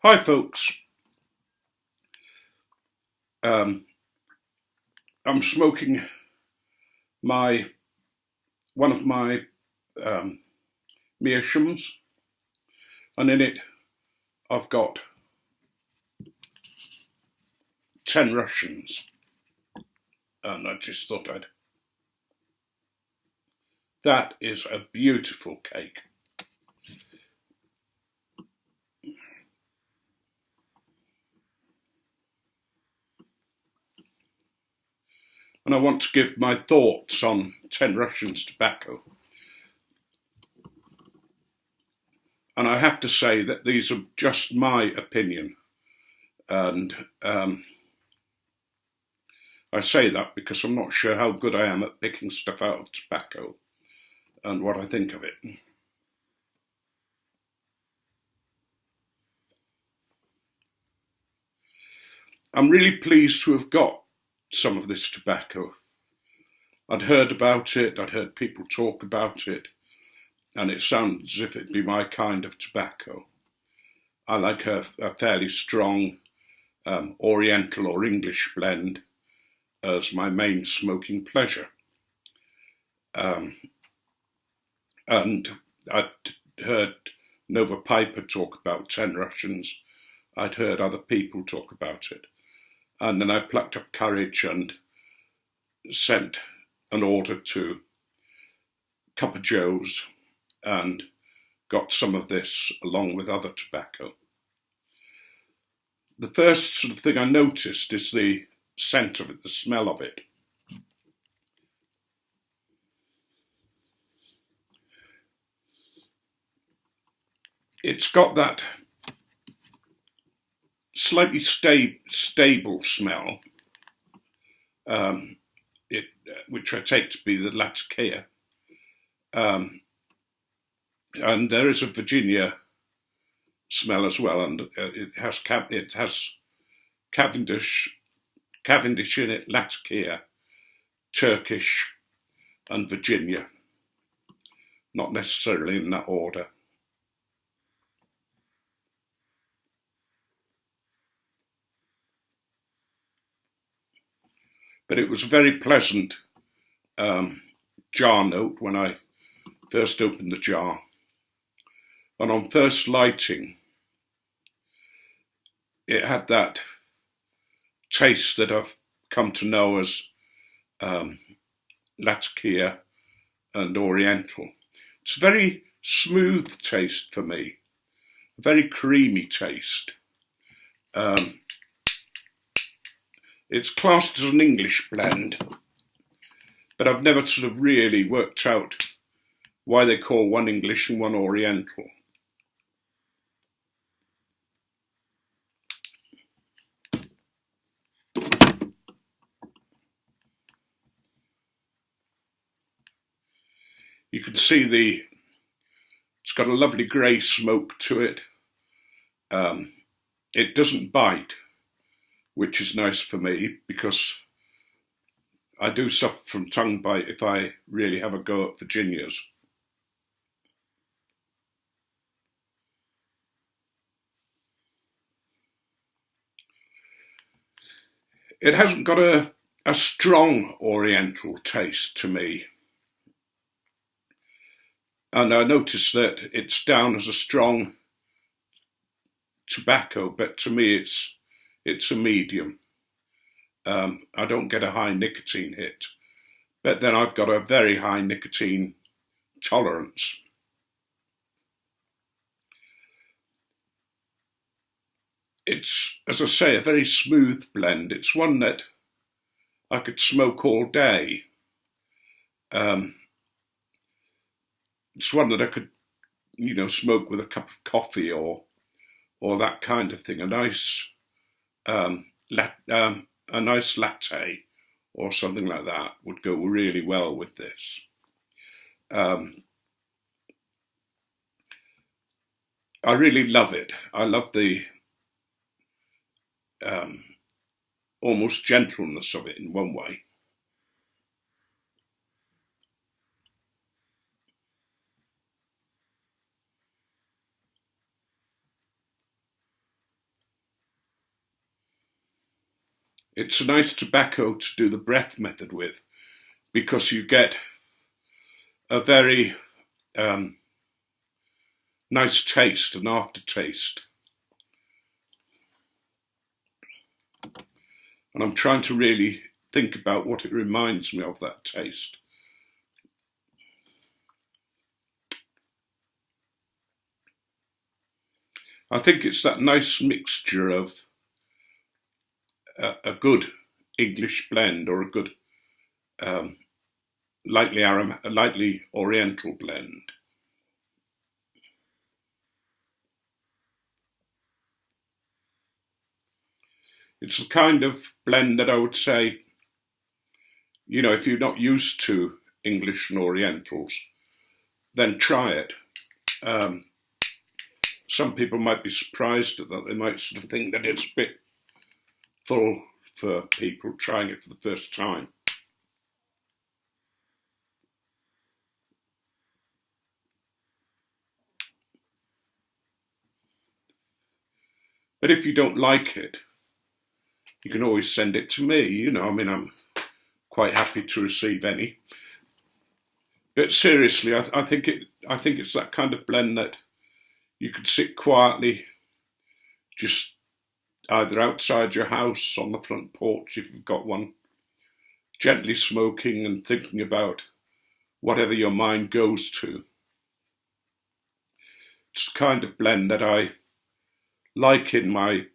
Hi, folks. Um, I'm smoking my one of my um, meerschaums, and in it I've got 10 Russians, and I just thought I'd. That is a beautiful cake. And I want to give my thoughts on 10 Russians tobacco. And I have to say that these are just my opinion. And I say that because I'm not sure how good I am at picking stuff out of tobacco and what I think of it. I'm really pleased to have got some of this tobacco. I'd heard about it, I'd heard people talk about it, and it sounds as if it'd be my kind of tobacco. I like a fairly strong Oriental or English blend as my main smoking pleasure. And I'd heard Nova Piper talk about 10 Russians. I'd heard other people talk about it. And then I plucked up courage and sent an order to Cuppa Joe's and got some of this along with other tobacco. The first sort of thing I noticed is the scent of it, the smell of it. It's got that slightly stable smell, which I take to be the Latakia. And there is a Virginia smell as well, and it has Cavendish in it, Latakia, Turkish, and Virginia. Not necessarily in that order. But it was a very pleasant jar note when I first opened the jar. And on first lighting, it had that taste that I've come to know as Latakia and Oriental. It's a very smooth taste for me, a very creamy taste. It's classed as an English blend, but I've never sort of really worked out why they call one English and one Oriental. You can see it's got a lovely grey smoke to it. It doesn't bite, which is nice for me because I do suffer from tongue bite if I really have a go at Virginias. It hasn't got a strong Oriental taste to me. And I noticed that it's down as a strong tobacco, but to me it's a medium. I don't get a high nicotine hit, but then I've got a very high nicotine tolerance. It's, as I say, a very smooth blend. It's one that I could smoke all day. It's one that I could, smoke with a cup of coffee or that kind of thing. A nice latte or something like that would go really well with this. I really love it. I love the almost gentleness of it in one way. It's a nice tobacco to do the breath method with, because you get a very nice taste, an aftertaste. And I'm trying to really think about what it reminds me of, that taste. I think it's that nice mixture of a good English blend, or a good lightly Oriental blend. It's the kind of blend that I would say, if you're not used to English and Orientals, then try it. Some people might be surprised at that. They might sort of think that it's a bit full for people trying it for the first time. But if you don't like it, you can always send it to me. I'm quite happy to receive any. But seriously, I think it's that kind of blend that you could sit quietly, just either outside your house, on the front porch if you've got one, gently smoking and thinking about whatever your mind goes to. It's the kind of blend that I like in my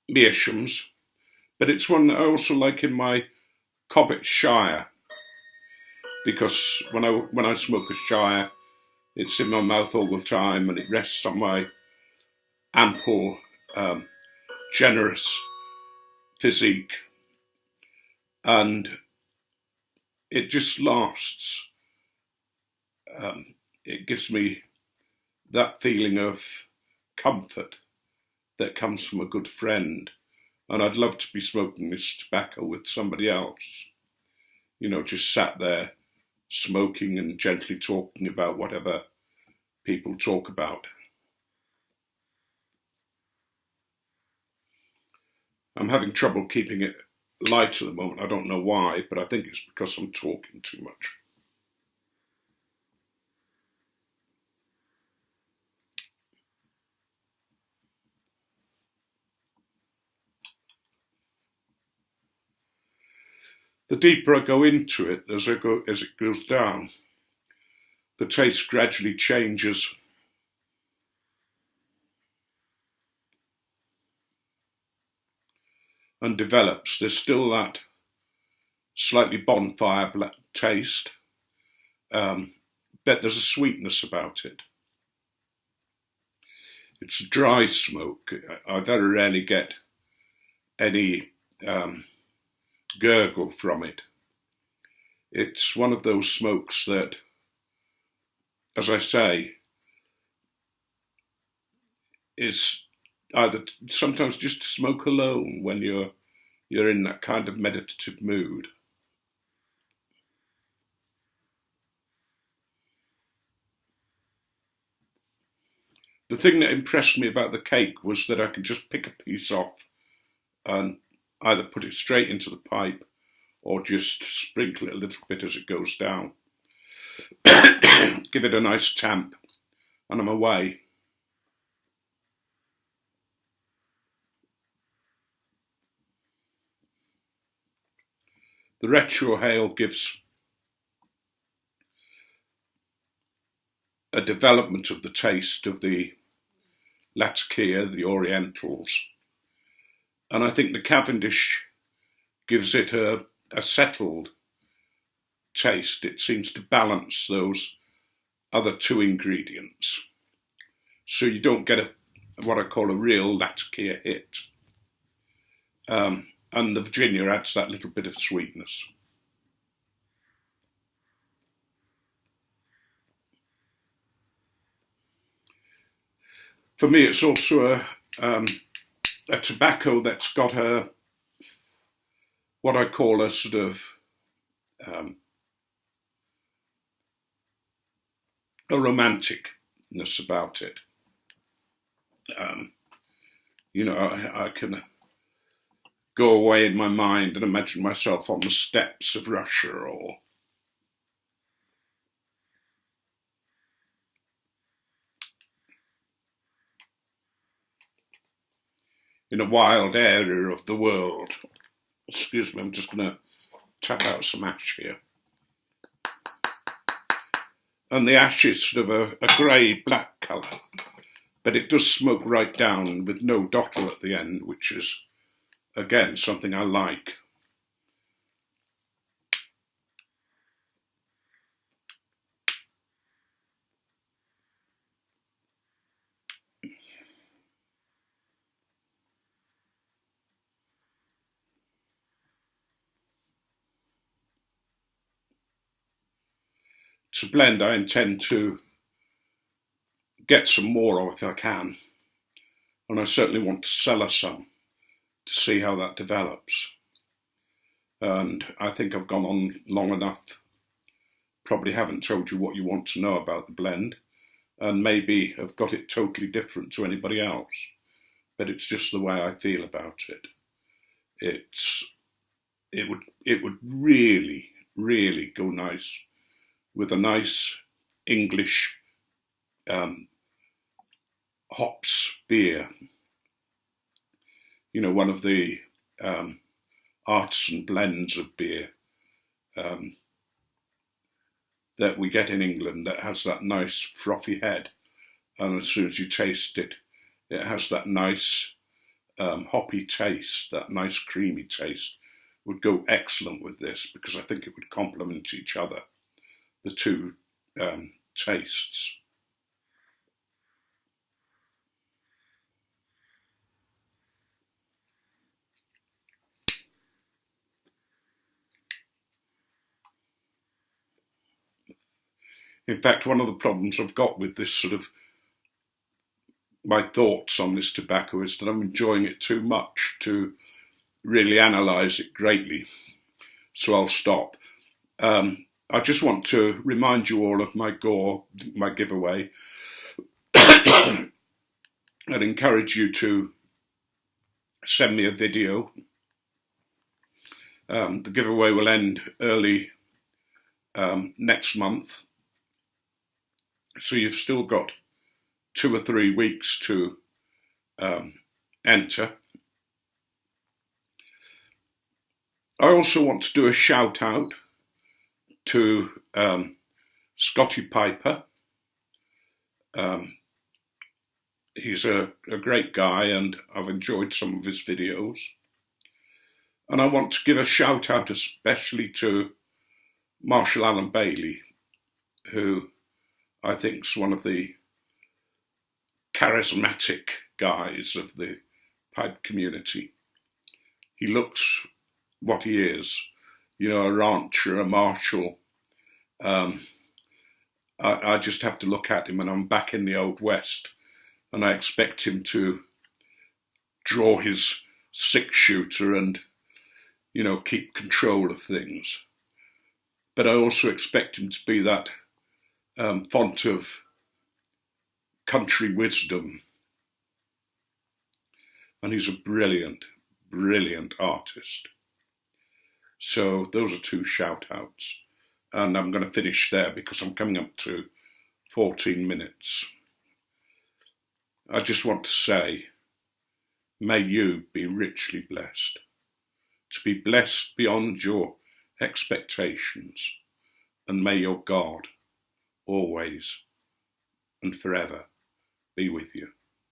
meerschaums, but it's one that I also like in my Cobbett Shire, because when I smoke a Shire, it's in my mouth all the time, and it rests on my ample, generous physique, and it just lasts. It gives me that feeling of comfort that comes from a good friend, and I'd love to be smoking this tobacco with somebody else, just sat there smoking and gently talking about whatever people talk about. I'm having trouble keeping it light at the moment. I don't know why, but I think it's because I'm talking too much. The deeper I go into it, as it goes down, the taste gradually changes. And develops. There's still that slightly bonfire taste, but there's a sweetness about it. It's a dry smoke. I very rarely get any gurgle from it. It's one of those smokes that, as I say, is either sometimes just to smoke alone when you're in that kind of meditative mood. The thing that impressed me about the cake was that I could just pick a piece off and either put it straight into the pipe or just sprinkle it a little bit as it goes down. Give it a nice tamp, and I'm away. The retrohale gives a development of the taste of the Latakia, the Orientals, and I think the Cavendish gives it a settled taste. It seems to balance those other two ingredients, so you don't get what I call a real Latakia hit. And the Virginia adds that little bit of sweetness. For me, it's also a tobacco that's got what I call a sort of a romanticness about it. You know, I can go away in my mind and imagine myself on the steppes of Russia, or in a wild area of the world. Excuse me, I'm just going to tap out some ash here. And the ash is sort of a grey-black colour, but it does smoke right down with no dottle at the end, which is, again, something I like. It's a blend I intend to get some more of if I can, and I certainly want to sell her some to see how that develops. And I think I've gone on long enough. Probably haven't told you what you want to know about the blend, and maybe have got it totally different to anybody else, but it's just the way I feel about it. It would really, really go nice with a nice English hops beer. You know, one of the artisan blends of beer that we get in England that has that nice frothy head, and as soon as you taste it, it has that nice hoppy taste, that nice creamy taste. Would go excellent with this, because I think it would complement each other, the two tastes. In fact, one of the problems I've got with this sort of my thoughts on this tobacco is that I'm enjoying it too much to really analyse it greatly. So I'll stop. I just want to remind you all of my GAW, my giveaway, and encourage you to send me a video. The giveaway will end early next month, so you've still got 2 or 3 weeks to enter. I also want to do a shout out to Scotty Piper. He's a great guy, and I've enjoyed some of his videos. And I want to give a shout out especially to Marshall Allen Bailey, who I think is one of the charismatic guys of the pipe community. He looks what he is, you know, a rancher, a marshal. I just have to look at him, and I'm back in the Old West, and I expect him to draw his 6-shooter and, you know, keep control of things. But I also expect him to be that font of country wisdom. And he's a brilliant, brilliant artist. So those are 2 shout outs. And I'm going to finish there because I'm coming up to 14 minutes. I just want to say, may you be richly blessed. To be blessed beyond your expectations. And may your God always and forever be with you.